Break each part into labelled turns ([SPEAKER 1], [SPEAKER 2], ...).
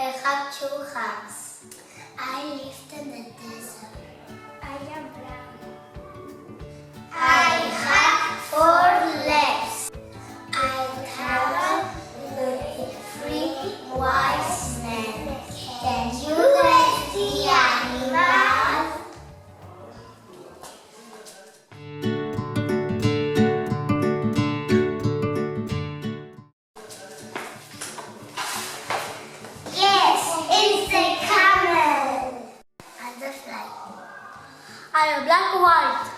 [SPEAKER 1] I have two hands. I lived in the desert. I am brown. I have four legs. I travel with three wise men. Can you guess the animal? Yes, it's a camel. And the fly. I am black and white.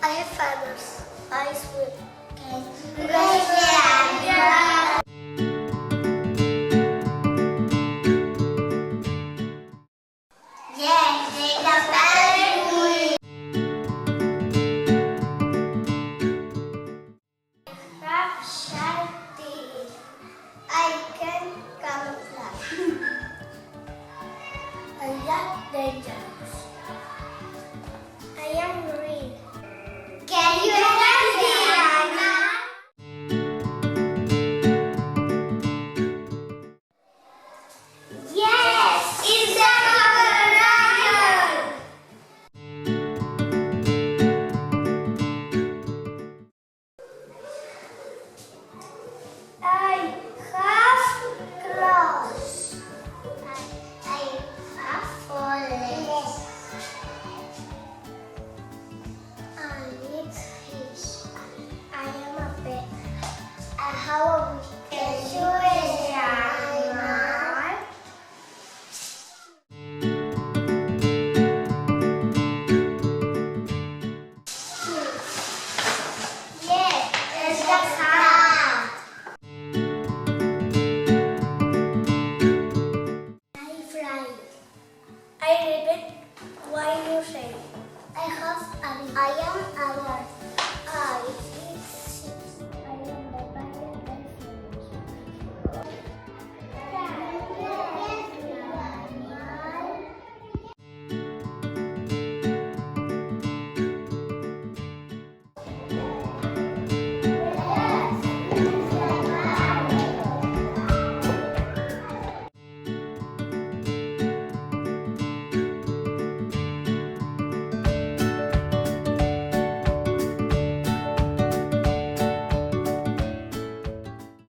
[SPEAKER 1] I have feathers. I swim. Can you guess the animal? Yes, it's a penguin. I have sharp teeth. I can camouflage. I like danger.